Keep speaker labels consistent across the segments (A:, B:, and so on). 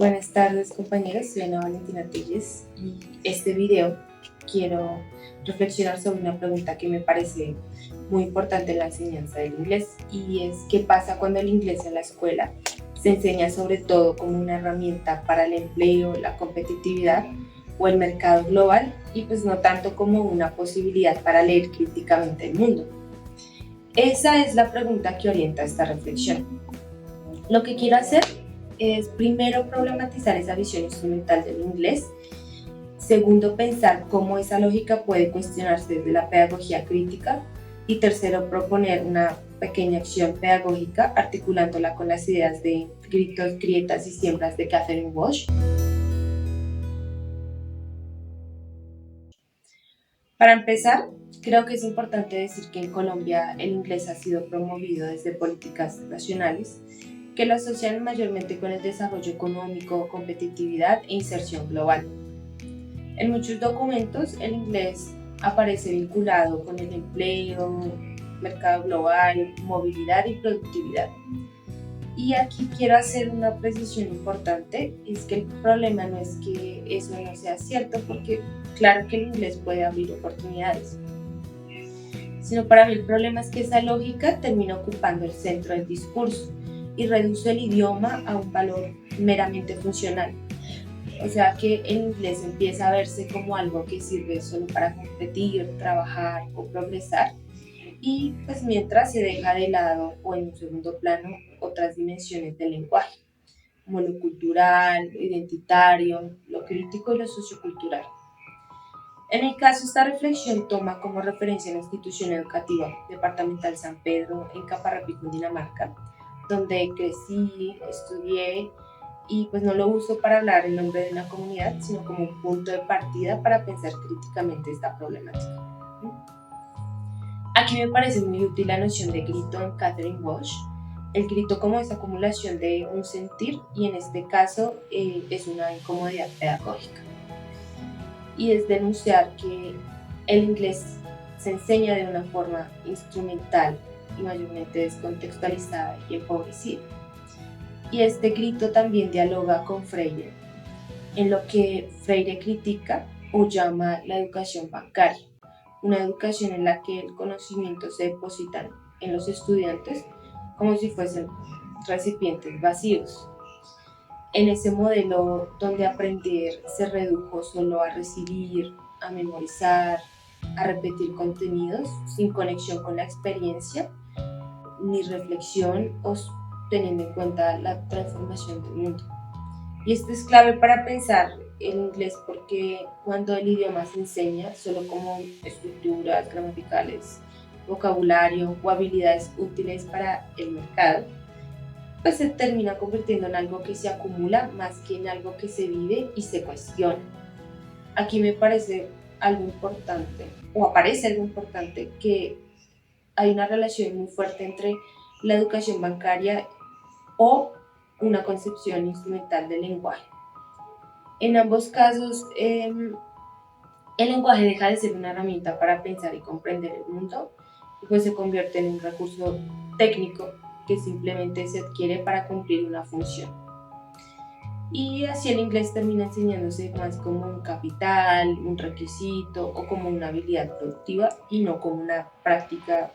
A: Buenas tardes compañeros, soy Ana Valentina Telles y este video quiero reflexionar sobre una pregunta que me parece muy importante en la enseñanza del inglés, y es ¿qué pasa cuando el inglés en la escuela se enseña sobre todo como una herramienta para el empleo, la competitividad o el mercado global, y pues no tanto como una posibilidad para leer críticamente el mundo? Esa es la pregunta que orienta esta reflexión. Lo que quiero hacer es primero problematizar esa visión instrumental del inglés, segundo pensar cómo esa lógica puede cuestionarse desde la pedagogía crítica, y tercero proponer una pequeña acción pedagógica articulándola con las ideas de Gritos, grietas y siembras de Catherine Walsh. Para empezar, creo que es importante decir que en Colombia el inglés ha sido promovido desde políticas nacionales que lo asocian mayormente con el desarrollo económico, competitividad e inserción global. En muchos documentos el inglés aparece vinculado con el empleo, mercado global, movilidad y productividad. Y aquí quiero hacer una precisión importante, es que el problema no es que eso no sea cierto, porque claro que el inglés puede abrir oportunidades, sino para mí el problema es que esa lógica termina ocupando el centro del discurso y reduce el idioma a un valor meramente funcional. O sea que el inglés empieza a verse como algo que sirve solo para competir, trabajar o progresar, y pues mientras se deja de lado o en un segundo plano otras dimensiones del lenguaje, como lo cultural, lo identitario, lo crítico y lo sociocultural. En mi caso, esta reflexión toma como referencia la institución educativa departamental San Pedro en Caparrapí, Cundinamarca, donde crecí, estudié, y pues no lo uso para hablar en nombre de una comunidad, sino como un punto de partida para pensar críticamente esta problemática. Aquí me parece muy útil la noción de grito en Catherine Walsh. El grito como esa acumulación de un sentir, y en este caso es una incomodidad pedagógica. Y es denunciar que el inglés se enseña de una forma instrumental y mayormente descontextualizada y empobrecida. Y este grito también dialoga con Freire, en lo que Freire critica o llama la educación bancaria, una educación en la que el conocimiento se deposita en los estudiantes como si fuesen recipientes vacíos. En ese modelo donde aprender se redujo solo a recibir, a memorizar, a repetir contenidos sin conexión con la experiencia ni reflexión o teniendo en cuenta la transformación del mundo. Y esto es clave para pensar el inglés, porque cuando el idioma se enseña solo como estructuras gramaticales, vocabulario o habilidades útiles para el mercado, pues se termina convirtiendo en algo que se acumula más que en algo que se vive y se cuestiona. Aquí me parece algo importante, o aparece algo importante, que hay una relación muy fuerte entre la educación bancaria o una concepción instrumental del lenguaje. En ambos casos, el lenguaje deja de ser una herramienta para pensar y comprender el mundo, y pues se convierte en un recurso técnico que simplemente se adquiere para cumplir una función. Y así el inglés termina enseñándose más como un capital, un requisito o como una habilidad productiva, y no como una práctica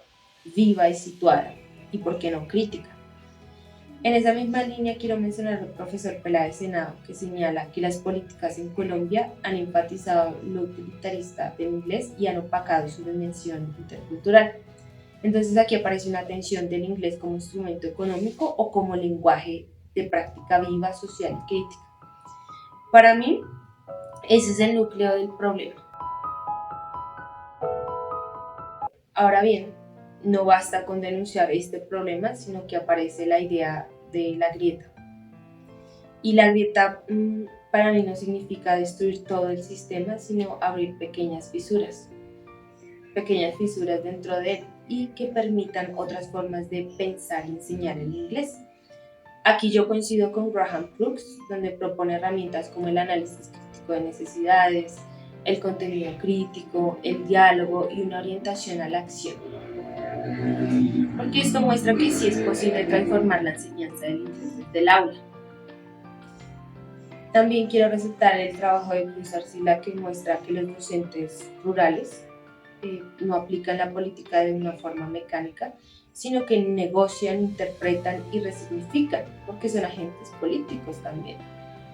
A: viva y situada, y por qué no crítica. En esa misma línea quiero mencionar al profesor Peláez Henao, que señala que las políticas en Colombia han enfatizado lo utilitarista del inglés y han opacado su dimensión intercultural. Entonces aquí aparece una tensión del inglés como instrumento económico o como lenguaje de práctica viva, social y crítica. Para mí, ese es el núcleo del problema. Ahora bien, no basta con denunciar este problema, sino que aparece la idea de la grieta. Y la grieta para mí no significa destruir todo el sistema, sino abrir pequeñas fisuras dentro de él, y que permitan otras formas de pensar y enseñar el inglés. Aquí yo coincido con Graham Crooks, donde propone herramientas como el análisis crítico de necesidades, el contenido crítico, el diálogo y una orientación a la acción. Porque esto muestra que sí es posible transformar la enseñanza del inglés desde el aula. También quiero resaltar el trabajo de Cruz Arcila, que muestra que los docentes rurales no aplican la política de una forma mecánica, sino que negocian, interpretan y resignifican, porque son agentes políticos también.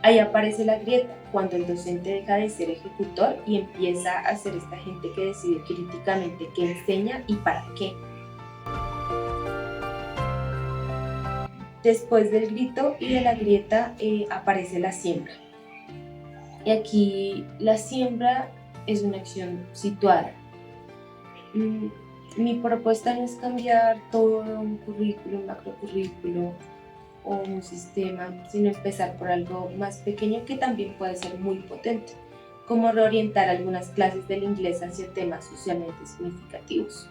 A: Ahí aparece la grieta, cuando el docente deja de ser ejecutor y empieza a ser esta gente que decide críticamente qué enseña y para qué. Después del grito y de la grieta aparece la siembra. Y aquí la siembra es una acción situada. Mi propuesta no es cambiar todo un currículo, un macrocurrículo o un sistema, sino empezar por algo más pequeño que también puede ser muy potente, como reorientar algunas clases del inglés hacia temas socialmente significativos.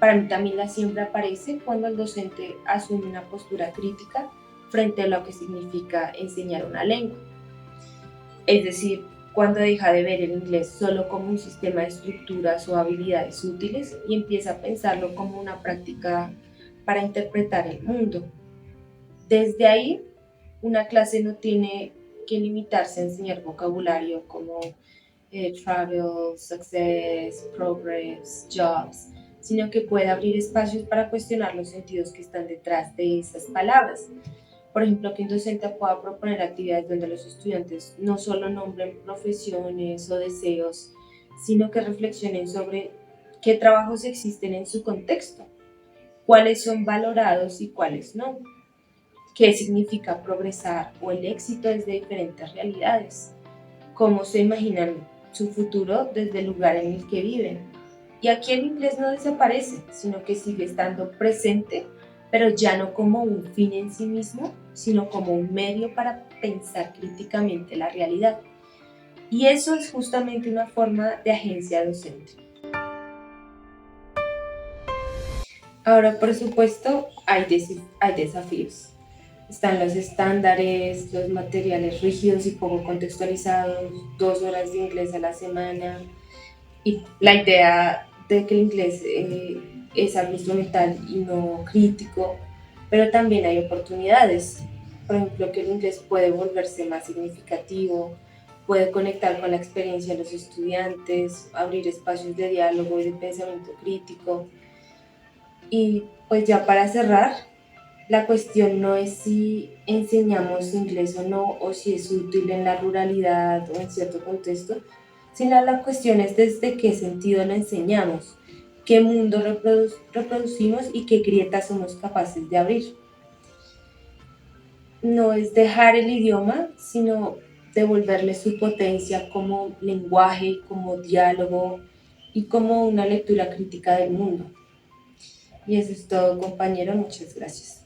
A: Para mí también la siembra aparece cuando el docente asume una postura crítica frente a lo que significa enseñar una lengua. Es decir, cuando deja de ver el inglés solo como un sistema de estructuras o habilidades útiles y empieza a pensarlo como una práctica para interpretar el mundo. Desde ahí, una clase no tiene que limitarse a enseñar vocabulario como travel, success, progress, jobs, sino que puede abrir espacios para cuestionar los sentidos que están detrás de esas palabras. Por ejemplo, que un docente pueda proponer actividades donde los estudiantes no solo nombren profesiones o deseos, sino que reflexionen sobre qué trabajos existen en su contexto, cuáles son valorados y cuáles no, qué significa progresar o el éxito desde diferentes realidades, cómo se imaginan su futuro desde el lugar en el que viven. Y aquí el inglés no desaparece, sino que sigue estando presente, pero ya no como un fin en sí mismo, sino como un medio para pensar críticamente la realidad. Y eso es justamente una forma de agencia docente. Ahora, por supuesto, hay desafíos. Están los estándares, los materiales rígidos y poco contextualizados, 2 horas de inglés a la semana, y la idea de que el inglés es algo instrumental y no crítico, pero también hay oportunidades. Por ejemplo, que el inglés puede volverse más significativo, puede conectar con la experiencia de los estudiantes, abrir espacios de diálogo y de pensamiento crítico. Y pues ya para cerrar, la cuestión no es si enseñamos inglés o no, o si es útil en la ruralidad o en cierto contexto, sino la cuestión es desde qué sentido lo enseñamos, qué mundo reproducimos y qué grietas somos capaces de abrir. No es dejar el idioma, sino devolverle su potencia como lenguaje, como diálogo y como una lectura crítica del mundo. Y eso es todo, compañero. Muchas gracias.